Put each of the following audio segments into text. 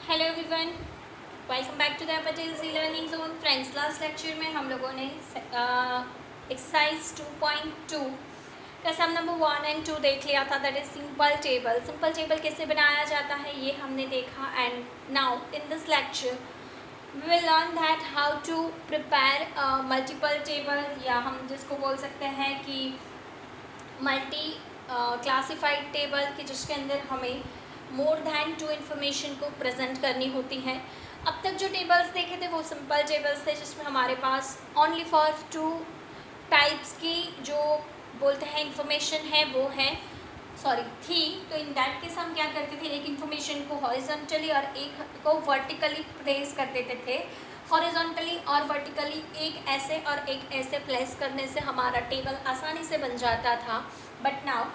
Hello everyone, welcome back to the Patel C learning zone. Friends, last lecture में हम लोगों ने एक्सरसाइज 2.2 का सम नंबर 1 एंड 2 देख लिया था, that is simple table. Simple table कैसे बनाया जाता है ये हमने देखा। And now in this lecture we will learn that how to prepare multiple table, या हम जिसको बोल सकते हैं कि मल्टी क्लासिफाइड टेबल, कि जिसके अंदर हमें मोर दैन 2 इन्फॉर्मेशन को प्रेजेंट करनी होती है। अब तक जो टेबल्स देखे थे वो सिंपल टेबल्स थे, जिसमें हमारे पास ओनली फॉर 2 टाइप्स की जो बोलते हैं इन्फॉर्मेशन है वो है थी। तो इन दैट केस हम क्या करते थे, एक इन्फॉर्मेशन को हॉरिजॉन्टली और एक को वर्टिकली प्लेस कर देते थे। हॉरिजॉन्टली और वर्टिकली एक ऐसे और एक ऐसे प्लेस करने से हमारा टेबल आसानी से बन जाता था। बट नाउ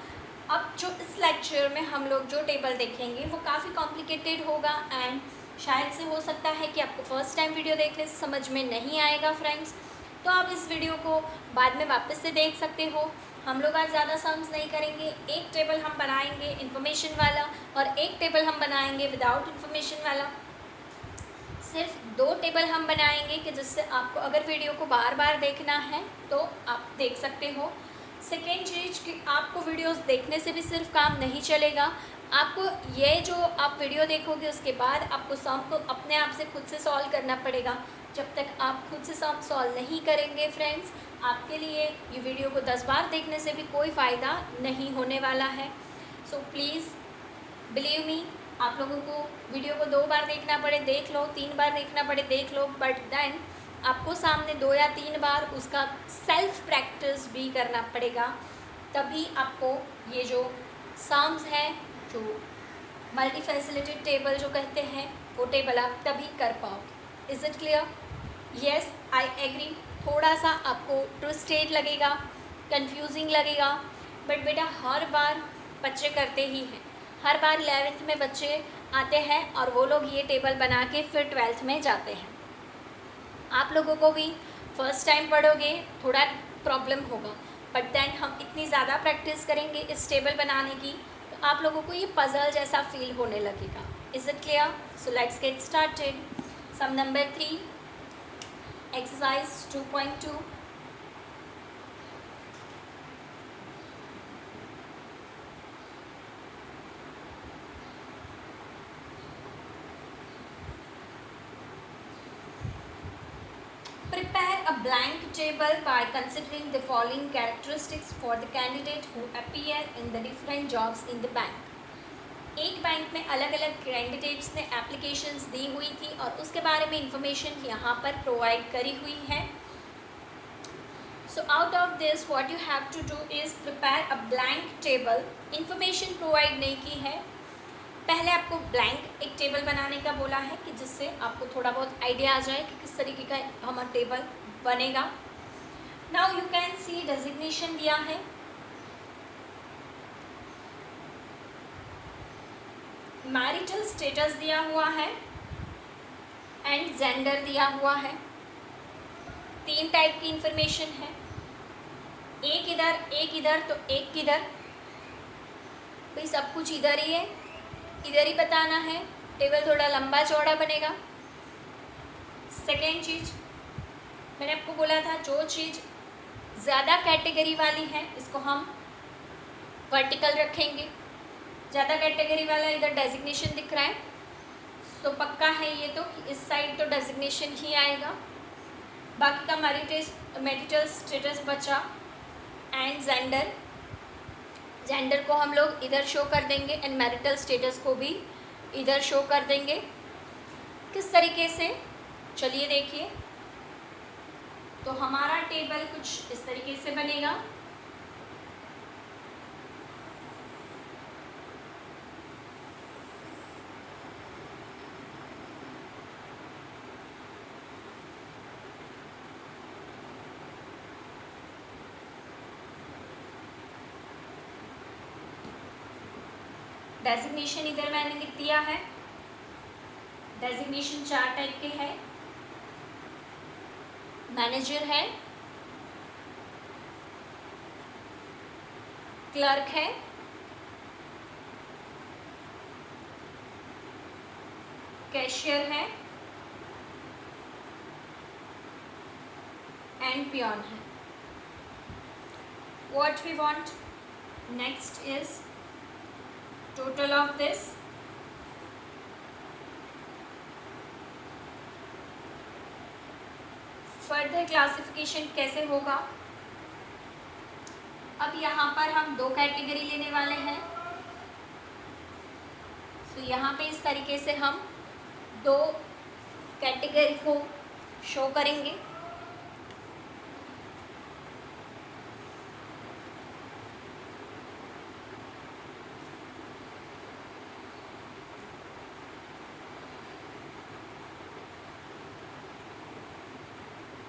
अब जो इस लेक्चर में हम लोग जो टेबल देखेंगे वो काफ़ी कॉम्प्लिकेटेड होगा एंड शायद से हो सकता है कि आपको फर्स्ट टाइम वीडियो देखने से समझ में नहीं आएगा फ्रेंड्स। तो आप इस वीडियो को बाद में वापस से देख सकते हो। हम लोग आज ज़्यादा सम्स नहीं करेंगे। एक टेबल हम बनाएंगे इन्फॉर्मेशन वाला और एक टेबल हम बनाएंगे विदाउट इन्फॉर्मेशन वाला। सिर्फ 2 टेबल हम बनाएंगे कि जिससे आपको अगर वीडियो को बार बार देखना है तो आप देख सकते हो। सेकेंड चीज़ कि आपको वीडियोस देखने से भी सिर्फ काम नहीं चलेगा, आपको ये जो आप वीडियो देखोगे उसके बाद आपको सम को अपने आप से खुद से सॉल्व करना पड़ेगा। जब तक आप खुद से सम सॉल्व नहीं करेंगे फ्रेंड्स, आपके लिए ये वीडियो को 10 बार देखने से भी कोई फ़ायदा नहीं होने वाला है। सो प्लीज़ बिलीव मी, आप लोगों को वीडियो को 2 बार देखना पड़े देख लो, 3 बार देखना पड़े देख लो, बट देन आपको सामने 2 या 3 बार उसका सेल्फ प्रैक्टिस भी करना पड़ेगा। तभी आपको ये जो सम्स है, जो मल्टी फैसिलिटेड टेबल जो कहते हैं, वो टेबल आप तभी कर पाओगे। Is it clear? Yes, I agree. थोड़ा सा आपको ट्विस्टेड लगेगा, कंफ्यूजिंग लगेगा, बट बेटा हर बार बच्चे करते ही हैं। हर बार 11th में बच्चे आते हैं और वो लोग ये टेबल बना के फिर 12th में जाते हैं। आप लोगों को भी फर्स्ट टाइम पढ़ोगे थोड़ा प्रॉब्लम होगा, बट देन हम इतनी ज़्यादा प्रैक्टिस करेंगे इस टेबल बनाने की तो आप लोगों को ये पजल जैसा फील होने लगेगा। Is it clear? So let's get started. Sum number 3, exercise 2.2। Prepare a blank table by considering the following characteristics for the candidate who appear in the different jobs in the bank. एक bank में अलग अलग candidates ने applications दी हुई थी और उसके बारे में इंफॉर्मेशन यहाँ पर प्रोवाइड करी हुई है। So out of this what you have to do is prepare a blank table. Information provide नहीं की है, पहले आपको ब्लैंक एक टेबल बनाने का बोला है कि जिससे आपको थोड़ा बहुत आइडिया आ जाए कि किस तरीके का हमारा टेबल बनेगा। Now you can see designation दिया है, मैरिटल स्टेटस दिया हुआ है एंड जेंडर दिया हुआ है। 3 टाइप की इंफॉर्मेशन है, एक इधर तो एक किधर। भाई सब कुछ इधर ही है, इधर ही बताना है, टेबल थोड़ा लंबा चौड़ा बनेगा। सेकेंड चीज़ मैंने आपको बोला था, जो चीज़ ज़्यादा कैटेगरी वाली है इसको हम वर्टिकल रखेंगे। ज़्यादा कैटेगरी वाला इधर डेजिग्नेशन दिख रहा है तो पक्का है ये तो कि इस साइड तो डेजिग्नेशन ही आएगा। बाकी का मैरिटल स्टेटस बचा एंड जेंडर को हम लोग इधर शो कर देंगे एंड मैरिटल स्टेटस को भी इधर शो कर देंगे। किस तरीके से, चलिए देखिए। तो हमारा टेबल कुछ इस तरीके से बनेगा। डेजिग्नेशन इधर मैंने लिख दिया है। डेजिग्नेशन 4 टाइप के हैं, मैनेजर है, क्लर्क है, कैशियर है एंड पियोन है. What we want next is total of this. Further classification कैसे होगा? अब यहाँ पर हम दो कैटेगरी लेने वाले हैं. तो यहाँ पे इस तरीके से हम दो कैटेगरी को शो करेंगे.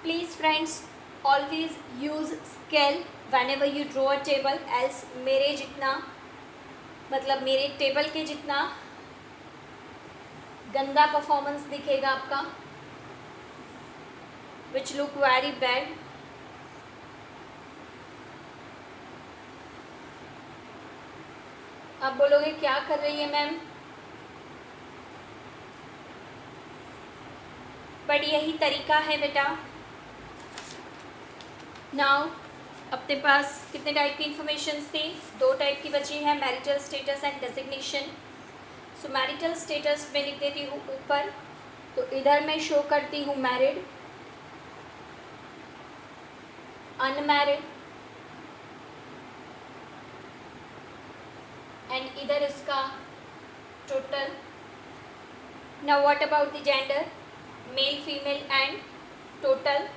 Please friends, always use scale whenever you draw a table, else मेरे जितना मतलब मेरे टेबल के जितना गंदा परफॉर्मेंस दिखेगा आपका, which look very bad. आप बोलोगे क्या कर रही है मैम, बट यही तरीका है बेटा. नाउ अपने पास कितने टाइप की इंफॉर्मेशन थी? दो टाइप की बची है, marital status and designation. So marital status में लिख देती हूँ ऊपर, तो इधर मैं शो करती हूँ मैरिड, अनमैरिड, एंड इधर इसका total. Now what about the gender? Male, female and total.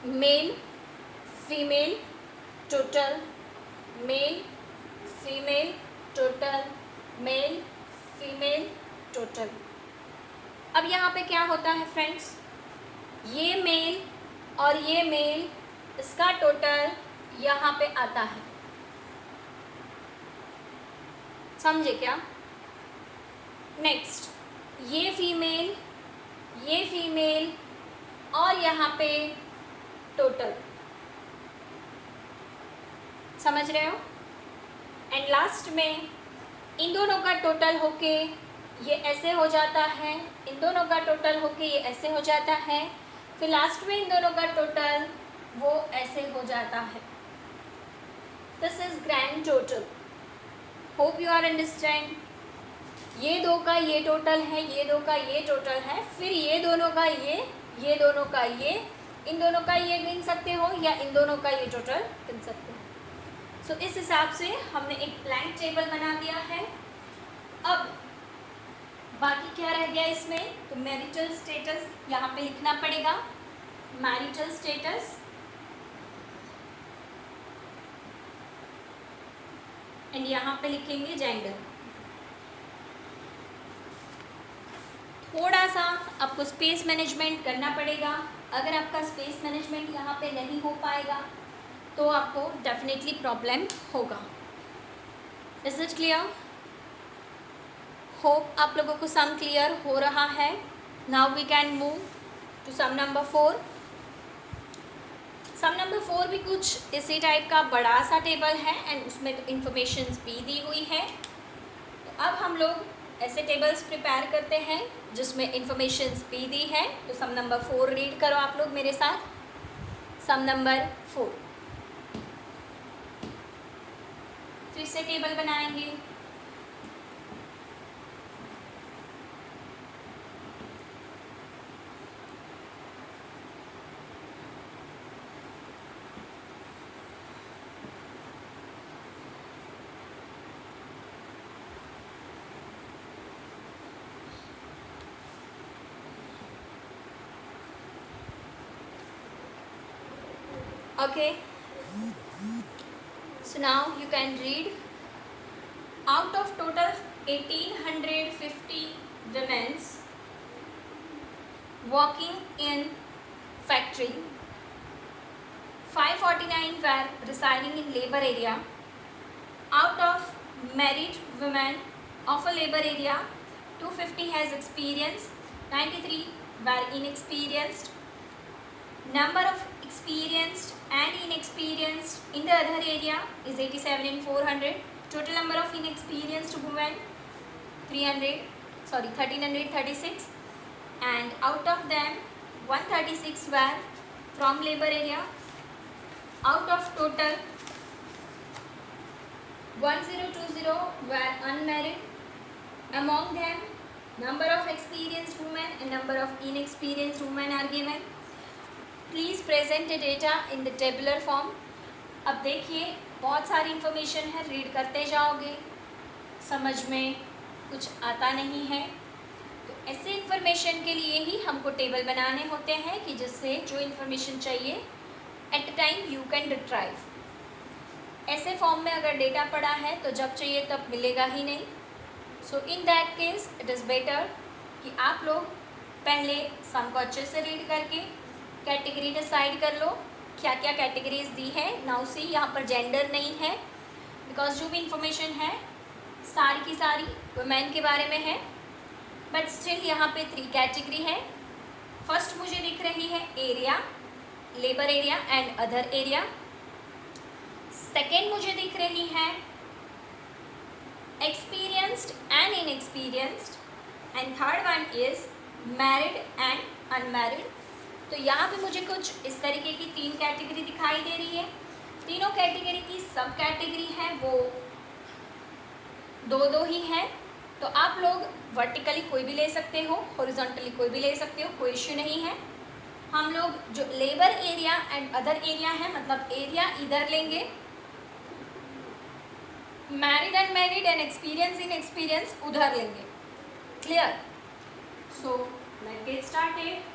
Male, female, total. Male, female, total. Male, female, total. अब यहाँ पे क्या होता है फ्रेंड्स, ये मेल और ये मेल, इसका टोटल यहाँ पे आता है. समझे क्या? नेक्स्ट, ये फीमेल, ये फीमेल और यहाँ पे टोटल. समझ रहे हो? एंड लास्ट में इन दोनों का टोटल होके ये ऐसे हो जाता है, इन दोनों का टोटल होके ये ऐसे हो जाता है, फिर लास्ट में इन दोनों का टोटल वो ऐसे हो जाता है. This is grand total. Hope you are understand. ये दो का ये टोटल है, ये दो का ये टोटल है, फिर ये दोनों का ये दोनों का ये, इन दोनों का ये गिन सकते हो या इन दोनों का ये टोटल गिन सकते हो. सो इस हिसाब से हमने एक ब्लैंक टेबल बना दिया है. अब बाकी क्या रह गया इसमें? तो मैरिटल स्टेटस यहाँ पे लिखना पड़ेगा, मैरिटल स्टेटस, एंड यहाँ पे लिखेंगे जेंडर. थोड़ा सा आपको स्पेस मैनेजमेंट करना पड़ेगा. अगर आपका स्पेस मैनेजमेंट यहाँ पे नहीं हो पाएगा तो आपको डेफिनेटली प्रॉब्लम होगा. Is it clear? होप आप लोगों को सम क्लियर हो रहा है. Now we can move to sum number 4. Sum number 4 भी कुछ इसी टाइप का बड़ा सा टेबल है एंड उसमें इंफॉर्मेशंस भी दी हुई है. तो अब हम लोग ऐसे टेबल्स प्रिपेयर करते हैं जिसमें इंफॉर्मेशंस भी दी है. तो सम नंबर 4 रीड करो आप लोग मेरे साथ. सम नंबर 4 फिर से टेबल बनाएंगे. Okay, so now you can read. Out of total 1850 women working in factory, 549 were residing in labor area. Out of married women of a labor area, 250 has experience, 93 were inexperienced. Number of experienced and inexperienced in the other area is 87 in 400. Total number of inexperienced women 300. 1336, and out of them 136 were from labor area. Out of total 1020 were unmarried. Among them number of experienced women and number of inexperienced women are given. Please present the data in the tabular form. अब देखिए बहुत सारी information है, read करते जाओगे, समझ में कुछ आता नहीं है तो ऐसे इन्फॉर्मेशन के लिए ही हमको टेबल बनाने होते हैं कि जिससे जो इन्फॉर्मेशन चाहिए at a time you can retrieve. ऐसे फॉर्म में अगर डेटा पड़ा है तो जब चाहिए तब मिलेगा ही नहीं। So in that case it is better कि आप लोग पहले सम को अच्छे से रीड करके कैटेगरी डिसाइड कर लो क्या क्या कैटेगरीज दी है। नाउ सी यहाँ पर जेंडर नहीं है बिकॉज जो भी इंफॉर्मेशन है सारी की सारी वुमेन के बारे में है, बट स्टिल यहाँ पे 3 कैटेगरी है। फर्स्ट मुझे दिख रही है area, labour area and other area. Second मुझे दिख रही है experienced and inexperienced and third one is married and unmarried. तो यहाँ पे मुझे कुछ इस तरीके की 3 कैटेगरी दिखाई दे रही है। तीनों कैटेगरी की सब कैटेगरी है वो 2-2 ही है। तो आप लोग वर्टिकली कोई भी ले सकते हो, हॉरिजॉन्टली कोई भी ले सकते हो, कोई इश्यू नहीं है। हम लोग जो labour area and other area है मतलब एरिया इधर लेंगे, married and married and experience in experience उधर लेंगे। Clear? So let's get started.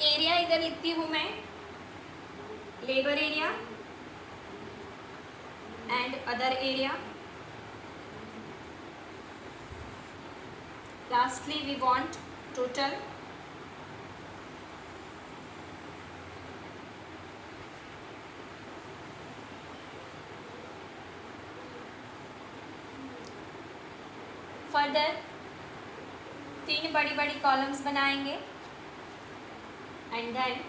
Area इधर लिखती हूँ मैं, labour area and other area. Lastly we want total. Further 3 बड़ी बड़ी कॉलम्स बनाएंगे एंड देन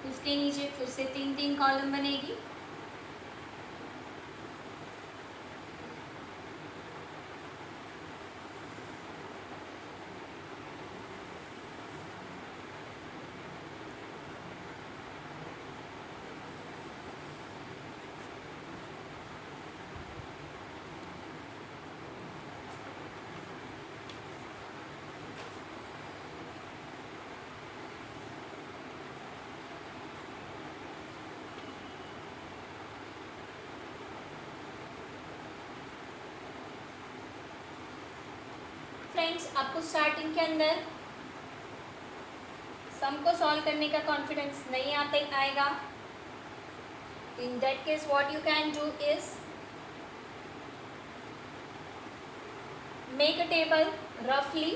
उसके नीचे फिर से 3-3 कॉलम बनेगी। फ्रेंड्स आपको स्टार्टिंग के अंदर सम को सॉल्व करने का कॉन्फिडेंस नहीं आएगा। इन that case what you can do is make a table रफली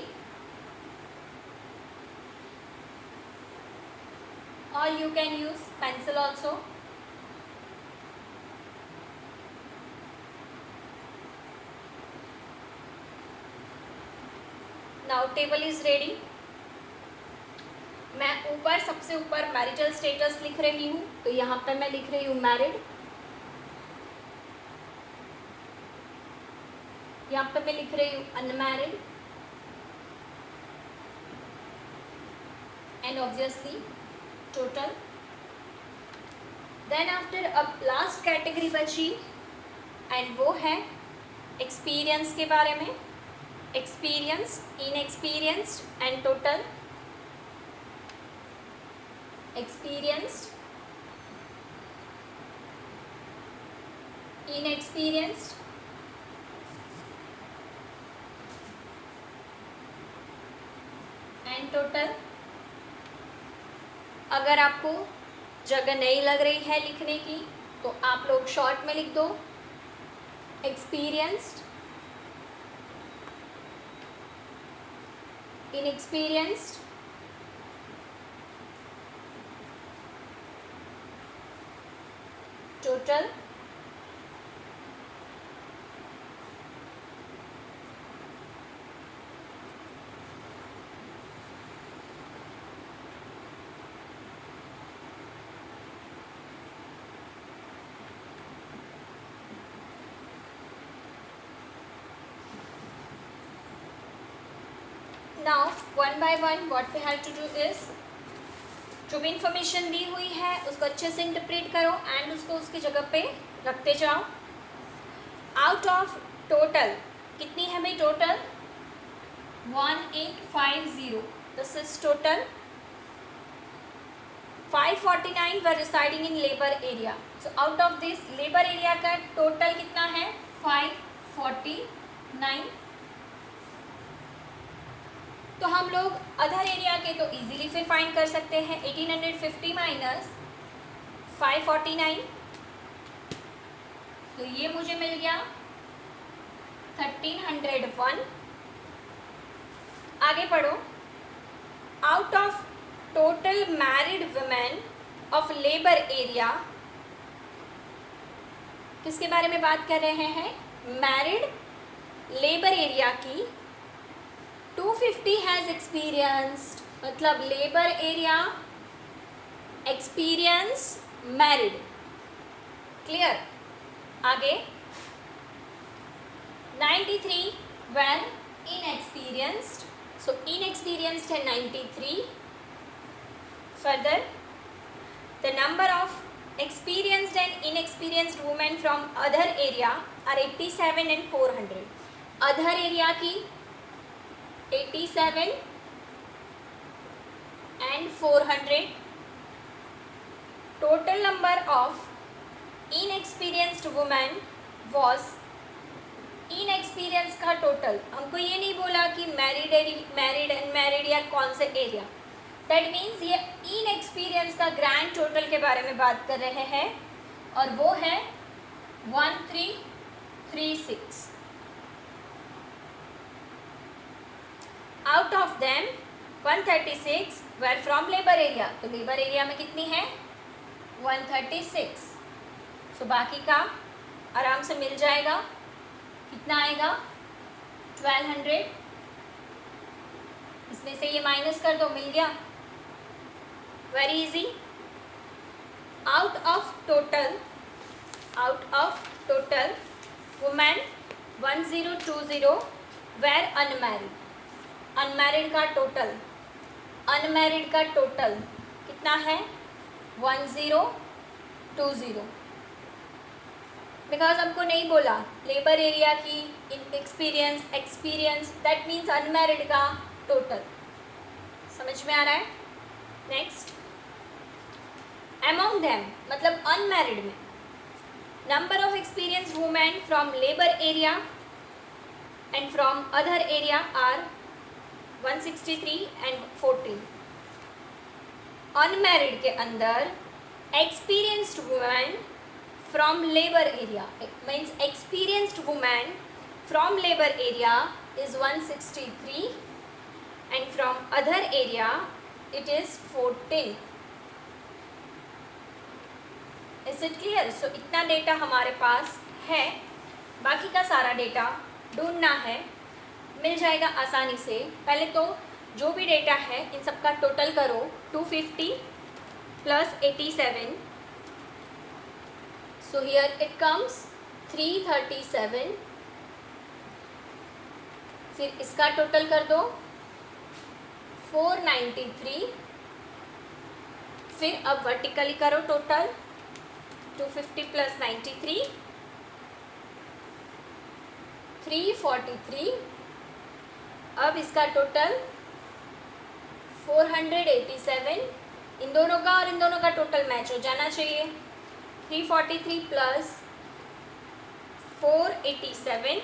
or you can use pencil also. Now table is ready. मैं ऊपर सबसे ऊपर मैरिटल स्टेटस लिख रही हूँ तो यहाँ पे मैं लिख रही हूँ मैरिड, यहाँ पे मैं लिख रही हूँ unmarried and obviously total. Then after अब लास्ट कैटेगरी बची एंड वो है एक्सपीरियंस के बारे में, experience, inexperienced and total. experienced, inexperienced and total। अगर आपको जगह नहीं लग रही है लिखने की तो आप लोग शॉर्ट में लिख दो experienced, inexperienced, total. Now one by one what we have to do is, जो भी इंफॉर्मेशन दी हुई है उसको अच्छे से इंटरप्रेट करो एंड उसको उसकी जगह पे रखते जाओ. आउट ऑफ टोटल कितनी है भाई, total 1850. This is total. 549 were residing in labor area. So out of this labor area का टोटल कितना है, 549. तो हम लोग अदर एरिया के तो इजीली फिर फाइंड कर सकते हैं. 1850 माइनस 549, तो ये मुझे मिल गया 1301. आगे पढ़ो. Out of total married women of labour area, किसके बारे में बात कर रहे हैं, मैरिड लेबर एरिया की. 250 हैज़ एक्सपीरियंस्ड, मतलब labour area experience married. Clear. आगे 93 वेर इनएक्सपीरियंस्ड, सो इनएक्सपीरियंस्ड है 93. Further, the number of experienced and inexperienced women from other area are 87 and 400. Other area की 87 and 400. Total number of inexperienced women was, inexperienced का total, हमको ये नहीं बोला कि married unmarried या कौन से एरिया. दैट मीन्स ये इनएक्सपीरियंस का ग्रैंड टोटल के बारे में बात कर रहे हैं और वो है 1336. Out of them 136 were from labour area. तो लेबर एरिया में कितनी है, 136. सो बाकी का आराम से मिल जाएगा. कितना आएगा, 1200. इसमें से ये माइनस कर दो, मिल गया. Very easy. Out of total women 1020 were unmarried. Unmarried का टोटल कितना है, 1020. बिकॉज हमको नहीं बोला लेबर एरिया की एक्सपीरियंस, दैट मीन्स अनमैरिड का टोटल. समझ में आ रहा है. नेक्स्ट, अमॉन्ग देम मतलब अनमैरिड में number of experienced women from labour area and from other area are 163 and 14. Unmarried के अंदर experienced women from labour area means experienced women from labour area is 163 and from other area it is 14. Is it clear? So इतना data हमारे पास है. बाकी का सारा data ढूंढना है, मिल जाएगा आसानी से. पहले तो जो भी डेटा है इन सब का टोटल करो. 250 plus 87, so here it comes 337. फिर इसका टोटल कर दो 493. फिर अब वर्टिकली करो टोटल 250 प्लस 93 343. अब इसका टोटल 487. इन दोनों का और इन दोनों का टोटल मैच हो जाना चाहिए. 343 प्लस 487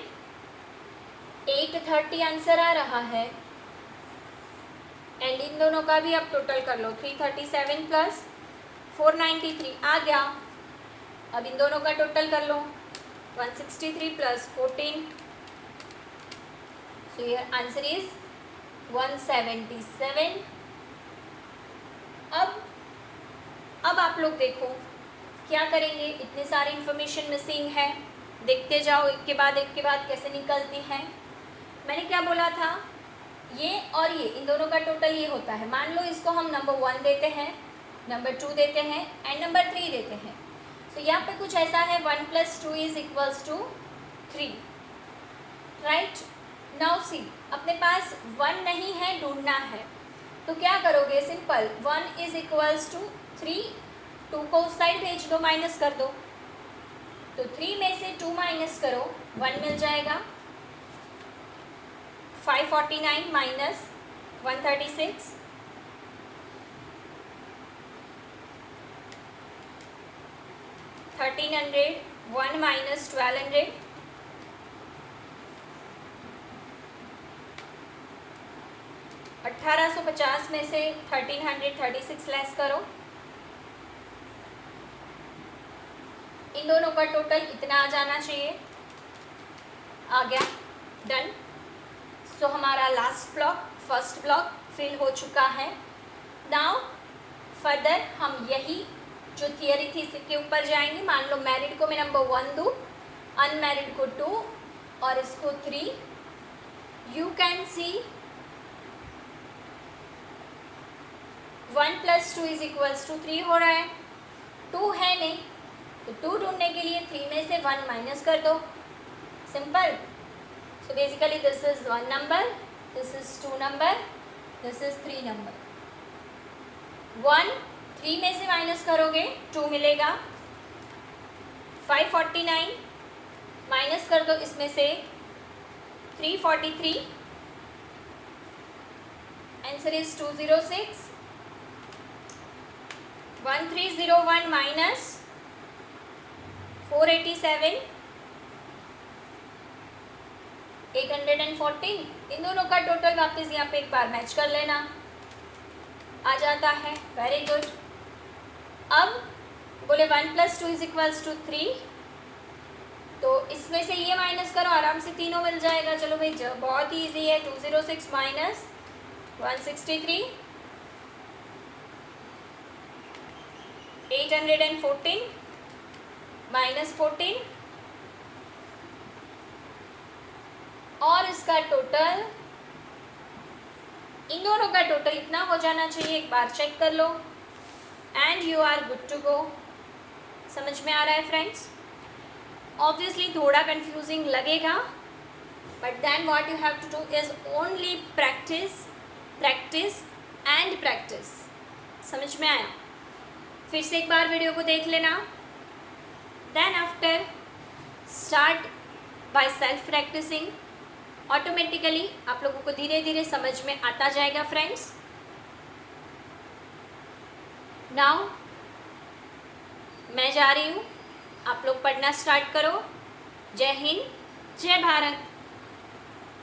830 आंसर आ रहा है. एंड इन दोनों का भी अब टोटल कर लो. 337 प्लस 493 आ गया. अब इन दोनों का टोटल कर लो. 163 plus 14, so your answer is 177. अब आप लोग देखो क्या करेंगे. इतने सारे इंफॉर्मेशन मिसिंग है, देखते जाओ एक के बाद कैसे निकलती हैं. मैंने क्या बोला था, ये और ये इन दोनों का टोटल ये होता है. मान लो इसको हम नंबर 1 देते हैं, नंबर 2 देते हैं एंड नंबर 3 देते हैं. सो यहाँ पे कुछ ऐसा है 1 + 2 = 3, राइट. नाउ सी, अपने पास 1 नहीं है, ढूंढना है, तो क्या करोगे? सिंपल, 1 इज इक्वल्स टू 3, 2 को उस साइड भेज दो, माइनस कर दो, तो 3 में से 2 माइनस करो, 1 मिल जाएगा। 549 माइनस 136, 1300, 1 माइनस 1200, 1850 में से 1336 लेस करो, इन दोनों का टोटल इतना आ जाना चाहिए, आ गया, डन। सो हमारा last block, first block fill हो चुका है। नाउ फर्दर हम यही जो थियरी थी इसके ऊपर जाएंगे। मान लो मैरिड को मैं नंबर 1 दूँ, अनमैरिड को 2 और इसको 3। यू कैन सी 1 + 2 = 3 हो रहा है, 2 है नहीं, तो 2 ढूंढने के लिए 3 में से 1 माइनस कर दो, simple. So basically this is 1 number, this is 2 number, this is 3 number. 1 3 में से माइनस करोगे 2 मिलेगा। 549 माइनस कर दो इसमें से 343, आंसर इज 206। 1301 माइनस 487, 814, इन दोनों का टोटल वापस यहाँ पे एक बार मैच कर लेना, आ जाता है, वेरी गुड। अब बोले 1 + 2 = 3, तो इसमें से ये माइनस करो, आराम से तीनों मिल जाएगा। चलो भाई, बहुत ही ईजी है। 206 माइनस 163, 814 माइनस 14, और इसका टोटल, इन दोनों का टोटल इतना हो जाना चाहिए, एक बार चेक कर लो and you are good to go. समझ में आ रहा है फ्रेंड्स? ऑब्वियसली थोड़ा कंफ्यूजिंग लगेगा, but then what you have to do is only practice, practice and practice. समझ में आया? फिर से एक बार वीडियो को देख लेना, then after start by self practising. Automatically आप लोगों को धीरे धीरे समझ में आता जाएगा फ्रेंड्स। नाउ मैं जा रही हूँ, आप लोग पढ़ना स्टार्ट करो। जय हिंद, जय भारत।